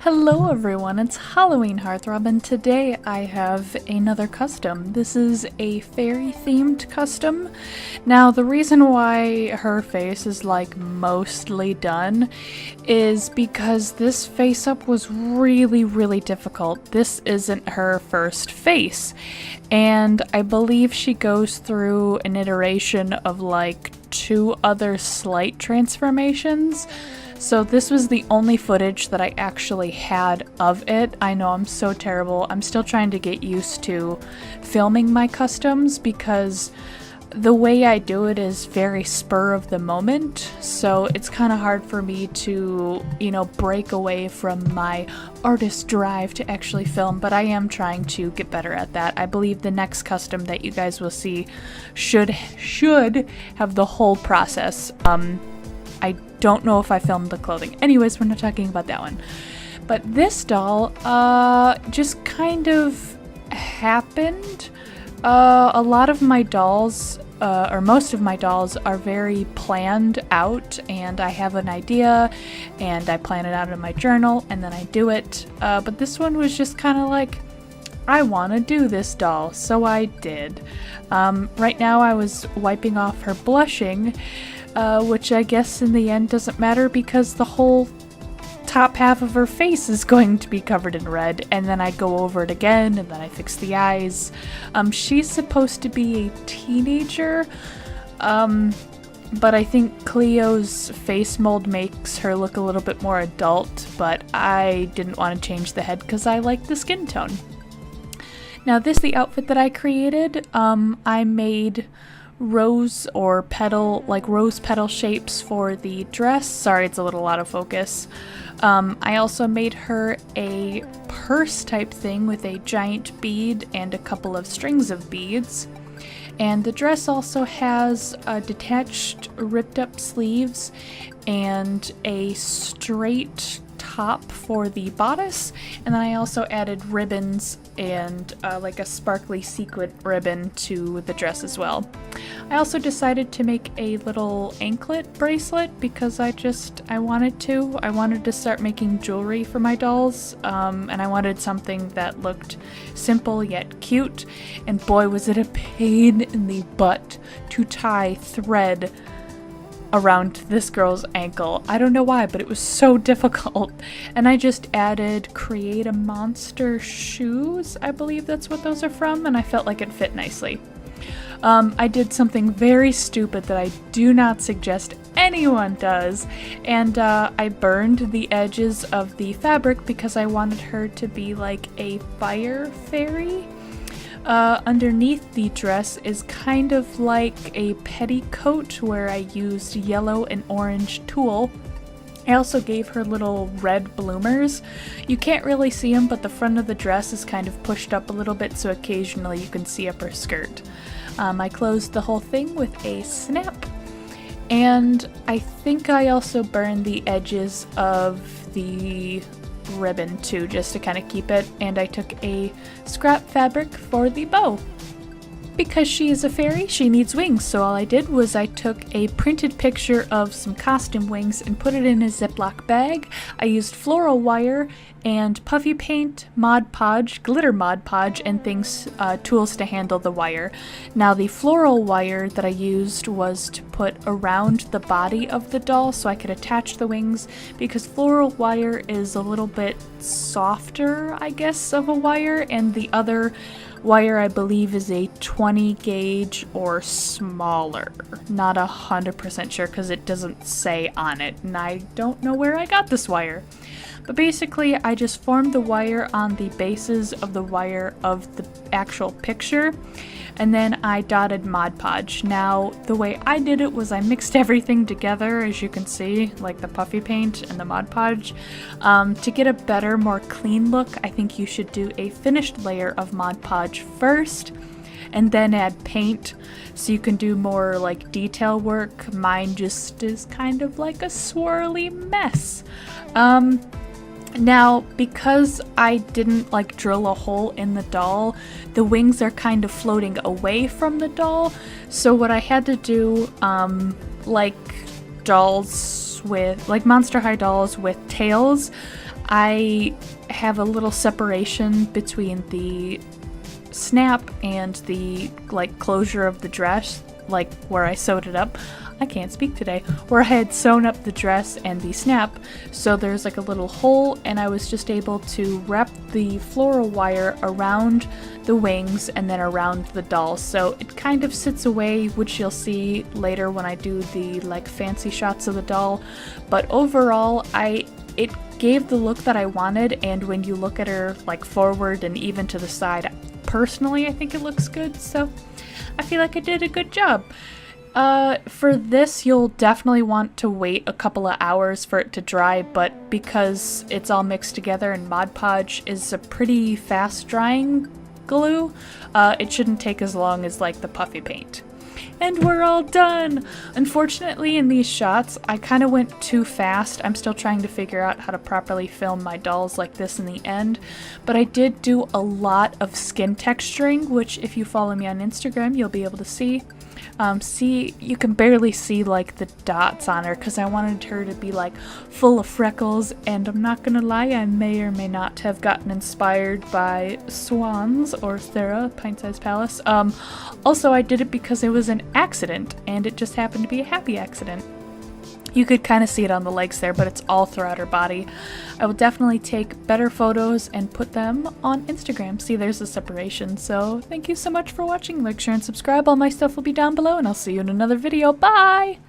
Hello everyone, it's Halloween Heartthrob, and today I have another custom. This is a fairy themed custom. Now the reason why her face is like mostly done is because this face up was really difficult. This isn't her first face, and I believe she goes through an iteration of like 2 other slight transformations. So this was the only footage that I actually had of it. I know I'm so terrible. I'm still trying to get used to filming my customs because the way I do it is very spur of the moment. So it's kind of hard for me to, break away from my artist drive to actually film, but I am trying to get better at that. I believe the next custom that you guys will see should have the whole process. I don't know if I filmed the clothing. Anyways, we're not talking about that one. But this doll, just kind of happened. A lot of my dolls, or most of my dolls, are very planned out, and I have an idea, and I plan it out in my journal, and then I do it. But this one was just kind of like, I want to do this doll, so I did. Right now I was wiping off her blushing, which I guess in the end doesn't matter because the whole top half of her face is going to be covered in red, and then I go over it again and then I fix the eyes. She's supposed to be a teenager, but I think Cleo's face mold makes her look a little bit more adult, but I didn't want to change the head because I like the skin tone. Now this is the outfit that I created. I made rose petal shapes for the dress. Sorry, it's a little out of focus. I also made her a purse type thing with a giant bead and a couple of strings of beads. And the dress also has detached ripped up sleeves and a straight top for the bodice, and then I also added ribbons and like a sparkly sequin ribbon to the dress as well. I also decided to make a little anklet bracelet because I wanted to. I wanted to start making jewelry for my dolls, and I wanted something that looked simple yet cute, and boy was it a pain in the butt to tie thread around this girl's ankle. I don't know why, but it was so difficult. And I just added Create a Monster shoes. I believe that's what those are from, and I felt like it fit nicely. I did something very stupid that I do not suggest anyone does, and I burned the edges of the fabric because I wanted her to be like a fire fairy. Underneath the dress is kind of like a petticoat where I used yellow and orange tulle. I also gave her little red bloomers. You can't really see them, but the front of the dress is kind of pushed up a little bit, so occasionally you can see up her skirt. I closed the whole thing with a snap, and I think I also burned the edges of the ribbon too, just to kind of keep it, and I took a scrap fabric for the bow. Because she is a fairy, she needs wings, so all I did was I took a printed picture of some costume wings and put it in a Ziploc bag. I used floral wire and puffy paint, Mod Podge, glitter Mod Podge, and tools to handle the wire. Now the floral wire that I used was to put around the body of the doll so I could attach the wings, because floral wire is a little bit softer, I guess, of a wire, and the other wire I believe is a 20 gauge or smaller. Not 100% sure because it doesn't say on it, and I don't know where I got this wire. But basically I just formed the wire on the bases of the wire of the actual picture, and then I dotted Mod Podge. Now the way I did it was I mixed everything together, as you can see, like the puffy paint and the Mod Podge. To get a better, more clean look, I think you should do a finished layer of Mod Podge first and then add paint so you can do more like detail work. Mine just is kind of like a swirly mess. Now, because I didn't like drill a hole in the doll, the wings are kind of floating away from the doll. So what I had to do, like dolls with, like Monster High dolls with tails, I have a little separation between the snap and the like closure of the dress, like where I sewed it up. I can't speak today. Where I had sewn up the dress and the snap, so there's like a little hole, and I was just able to wrap the floral wire around the wings and then around the doll, so it kind of sits away, which you'll see later when I do the like fancy shots of the doll. But overall, it gave the look that I wanted, and when you look at her like forward and even to the side, personally I think it looks good, so I feel like I did a good job. For this, you'll definitely want to wait a couple of hours for it to dry, but because it's all mixed together and Mod Podge is a pretty fast drying glue, it shouldn't take as long as like the puffy paint. And we're all done! Unfortunately, in these shots, I kind of went too fast. I'm still trying to figure out how to properly film my dolls like this in the end, but I did do a lot of skin texturing, which if you follow me on Instagram, you'll be able to see. See, you can barely see like the dots on her because I wanted her to be like full of freckles, and I'm not gonna lie, I may or may not have gotten inspired by swans or Thera, Pint-Sized Palace. Also, I did it because it was an accident, and it just happened to be a happy accident. You could kind of see it on the legs there, but it's all throughout her body. I will definitely take better photos and put them on Instagram. See, there's a separation. So thank you so much for watching. Like, share, and subscribe. All my stuff will be down below, and I'll see you in another video. Bye!